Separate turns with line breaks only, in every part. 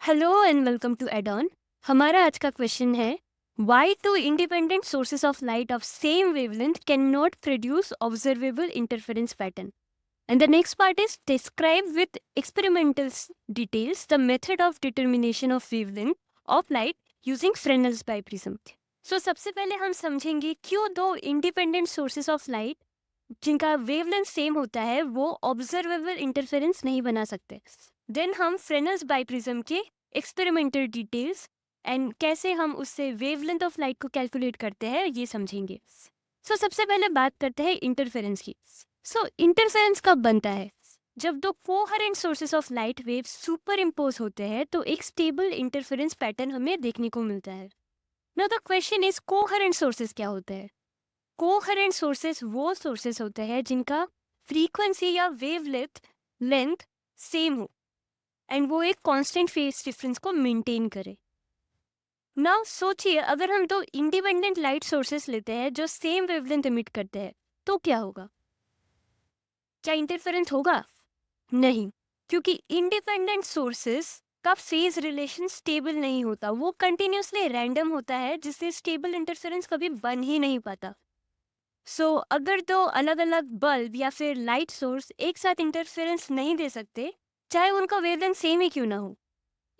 Hello and welcome to Adon. हमारा आज का क्वेश्चन है, why two independent sources of light of same wavelength can not produce observable interference pattern. And the next part is describe with experimental details the method of determination of wavelength of light using Fresnel's biprism. So सबसे पहले हम समझेंगे क्यों दो independent sources of light जिनका wavelength same होता है वो ऑब्जर्वेबल इंटरफेरेंस नहीं बना सकते। देन हम फ्रेनेल्स बाइप्रिज्म के एक्सपेरिमेंटल डिटेल्स एंड कैसे हम उससे वेवलेंथ ऑफ लाइट को कैलकुलेट करते हैं ये समझेंगे। सो सबसे पहले बात करते हैं इंटरफेरेंस की। सो इंटरफेरेंस कब बनता है? जब दो coherent sources of light wave super impose होते हैं तो एक स्टेबल इंटरफेरेंस पैटर्न हमें देखने को मिलता है। Now the question is, coherent sources क्या होते हैं? कोहेरेंट सोर्सेस वो सोर्सेस होते हैं जिनका फ्रीक्वेंसी या वेवलेंथ लेंथ सेम हो एंड वो एक कांस्टेंट फेज डिफरेंस को मेंटेन करे। नाउ सोचिए, अगर हम दो इंडिपेंडेंट लाइट सोर्सेस लेते हैं जो सेम वेवलेंथ एमिट करते हैं तो क्या होगा? क्या इंटरफेरेंस होगा? नहीं, क्योंकि इंडिपेंडेंट सोर्सेस का फेज रिलेशन स्टेबल नहीं होता, वो कंटिन्यूसली रैंडम होता है जिससे स्टेबल इंटरफेरेंस कभी बन ही नहीं पाता। सो अगर दो अलग अलग बल्ब या फिर लाइट सोर्स एक साथ इंटरफेरेंस नहीं दे सकते, चाहे उनका वेवलेंथ सेम ही क्यों ना हो,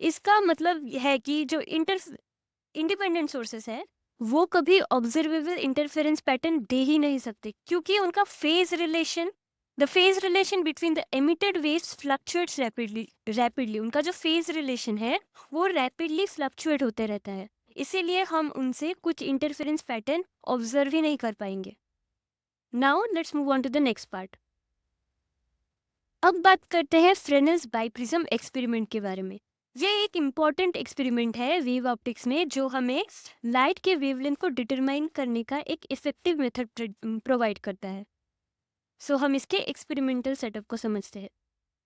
इसका मतलब है कि जो इंडिपेंडेंट सोर्सेस है वो कभी ऑब्जर्वेबल इंटरफेरेंस पैटर्न दे ही नहीं सकते, क्योंकि उनका phase relation between the emitted waves fluctuates rapidly. उनका जो फेज रिलेशन है वो रैपिडली फ्लक्चुएट होते रहता है, इसीलिए हम उनसे कुछ इंटरफेरेंस पैटर्न ऑब्जर्व ही नहीं कर पाएंगे। Now let's move on to the next part. अब बात करते हैं फ्रेनेल्स बाइप्रिज्म एक्सपेरिमेंट के बारे में। ये एक इम्पॉर्टेंट एक्सपेरिमेंट है वेव ऑप्टिक्स में जो हमें लाइट के वेवलेंथ को डिटरमाइन करने का एक इफेक्टिव मेथड प्रोवाइड करता है। सो हम इसके एक्सपेरिमेंटल सेटअप को समझते हैं।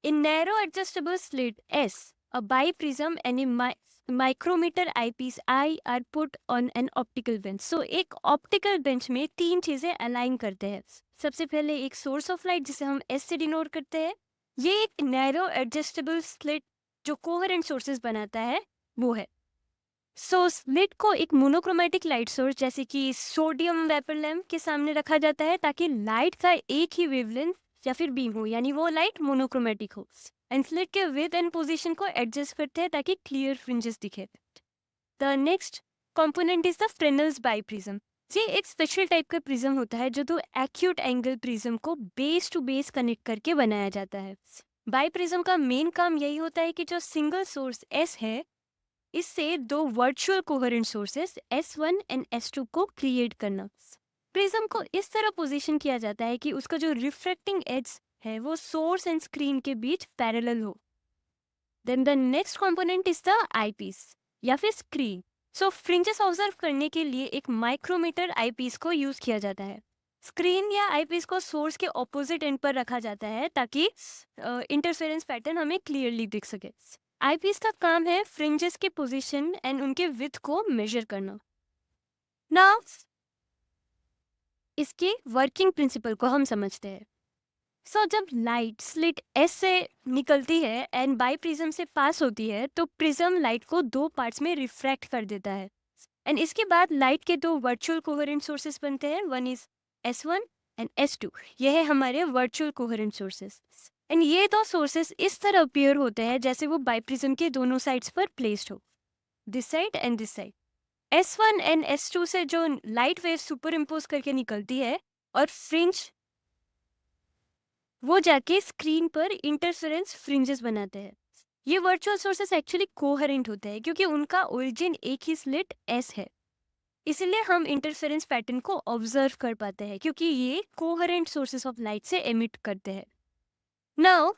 In narrow adjustable slit S, a biprism and a micrometer eyepiece I are put on an optical bench. So एक ऑप्टिकल बेंच में तीन चीजें अलाइन करते हैं। सबसे पहले एक सोर्स ऑफ लाइट जिसे हम एस से डिनोट करते हैं। ये एक नैरो एडजस्टेबल स्लिट जो कोहेरेंट सोर्सेस बनाता है वो है। सो स्लिट को एक मोनोक्रोमेटिक लाइट सोर्स जैसे कि सोडियम वेपर लैम्प के सामने रखा जाता है ताकि लाइट का एक ही वेवलेंथ या फिर बीम हो, यानी वो लाइट मोनोक्रोमेटिक हो। एंड स्लिट के विड्थ एंड पोजीशन को एडजस्ट करते हैं ताकि क्लियर फ्रिंजेस दिखे। The next component is the Fresnel's biprism. ये एक स्पेशल टाइप का प्रिज्म होता है जो दो एक्यूट एंगल प्रिज्म को बेस टू बेस कनेक्ट करके बनाया जाता है। बाइप्रिज्म का मेन काम यही होता है कि जो सिंगल सोर्स एस है इससे दो virtual coherent sources S1 and S2 को क्रिएट करना। प्रिज्म को इस तरह पोजीशन किया जाता है कि उसका जो रिफ्रैक्टिंग एज है वो सोर्स एंड स्क्रीन के बीच पैरेलल हो। Then the next component is the eyepiece या फिर स्क्रीन। सो फ्रिंजेस ऑब्जर्व करने के लिए एक माइक्रोमीटर आईपीस को यूज किया जाता है। स्क्रीन या आईपीस को सोर्स के ऑपोजिट एंड पर रखा जाता है ताकि इंटरफेरेंस पैटर्न हमें क्लियरली दिख सके। आईपीस का काम है फ्रिंजेस के पोजीशन एंड उनके विड्थ को मेजर करना। नाउ इसके वर्किंग प्रिंसिपल को हम समझते हैं। सो जब लाइट स्लिट एस से निकलती है एंड बाई प्रिज्म से पास होती है तो प्रिज्म लाइट को दो पार्ट्स में रिफ्रैक्ट कर देता है एंड इसके बाद लाइट के दो वर्चुअल कोहेरेंट सोर्सेस बनते हैं। One is S1 and S2। ये है हमारे वर्चुअल कोहेरेंट सोर्सेस एंड ये दो सोर्सेस इस तरह अपीयर होते हैं जैसे वो बाइप्रिज्म के दोनों साइड्स पर प्लेस्ड हो, this side and this side. S1 and S2 से जो लाइट वेव सुपर इम्पोज करके निकलती है और फ्रिंज वो जाके स्क्रीन पर इंटरफेरेंस फ्रिंजेस बनाते हैं। ये वर्चुअल सोर्सेस एक्चुअली कोहेरेंट होते हैं क्योंकि उनका ओरिजिन एक ही स्लिट S है, इसलिए हम इंटरफेरेंस पैटर्न को ऑब्जर्व कर पाते हैं क्योंकि ये कोहेरेंट सोर्सेस ऑफ लाइट से एमिट करते हैं। नाउ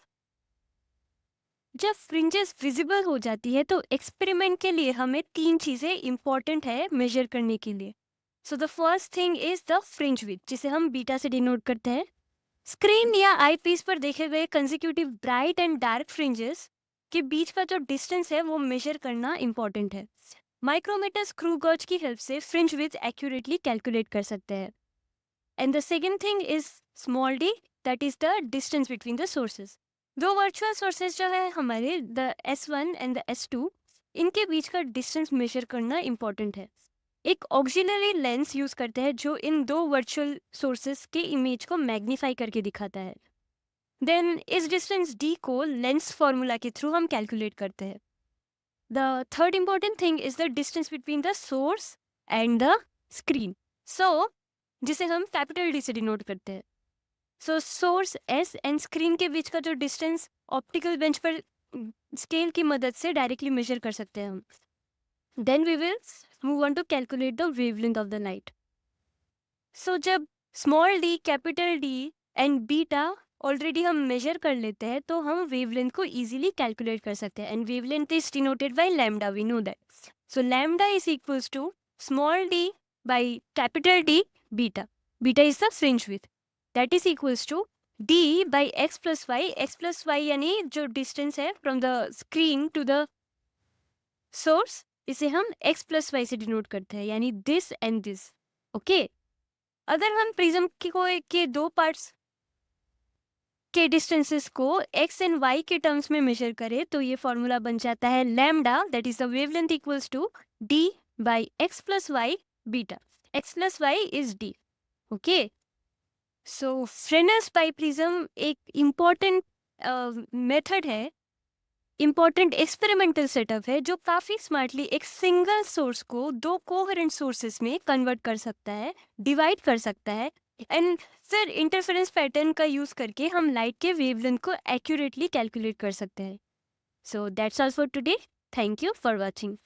जब फ्रिंजेस विजिबल हो जाती है तो एक्सपेरिमेंट के लिए हमें तीन चीजें इंपॉर्टेंट है मेजर करने के लिए। So the first thing is the fringe width जिसे हम बीटा से डिनोट करते हैं। स्क्रीन या आईपीस पर देखे गए consecutive bright and dark fringes के बीच का जो डिस्टेंस है वो मेजर करना इंपॉर्टेंट है। माइक्रोमीटर स्क्रू गॉज की हेल्प से फ्रिंज विड्थ एक्यूरेटली कैलकुलेट कर सकते हैं। And the second thing is small D, that is the distance between the sources. दो वर्चुअल सोर्सेज जो है हमारे the S1 and the S2, इनके बीच का डिस्टेंस मेजर करना इम्पॉर्टेंट है। एक ऑक्सिलरी लेंस यूज करते हैं जो इन दो वर्चुअल सोर्सेस के इमेज को मैग्नीफाई करके दिखाता है। देन इस डिस्टेंस डी को लेंस फॉर्मूला के थ्रू हम कैलकुलेट करते हैं। The third important thing is the distance between the source and the screen, so जिसे हम कैपिटल डी से डिनोट करते हैं। So source S and screen के बीच का जो डिस्टेंस ऑप्टिकल बेंच पर स्केल की मदद से डायरेक्टली मेजर कर सकते हैं हम। Then we will move on to calculate the wavelength of the light. So जब small D, capital D and beta already हम मेजर कर लेते हैं तो हम वेवलेंथ को इजीली कैलकुलेट कर सकते हैं। And wavelength is denoted by lambda, we know that. So lambda is equals to small D by capital D beta. Beta is the fringe width, that is equals to D by X plus Y. X plus Y यानी जो distance है from the screen to the source, इसे हम X plus Y से denote करते हैं, यानी this and this. Okay, अगर हम प्रिज्म के दो पार्ट्स के डिस्टेंसेस को एक्स एंड वाई के टर्म्स में मेजर करें तो ये फॉर्मूला बन जाता है lambda, that is the wavelength equals to D by X plus Y beta. X plus Y is D. Okay, so Fresnel's biprism एक इम्पॉर्टेंट मेथड है, इम्पॉर्टेंट एक्सपेरिमेंटल सेटअप है जो काफ़ी स्मार्टली एक सिंगल सोर्स को दो कोहेरेंट सोर्सेस में convert कर सकता है, डिवाइड कर सकता है, एंड फिर इंटरफेरेंस पैटर्न का यूज़ करके हम लाइट के वेवलेंथ को एक्यूरेटली कैलकुलेट कर सकते हैं। So that's all for today. Thank you for watching.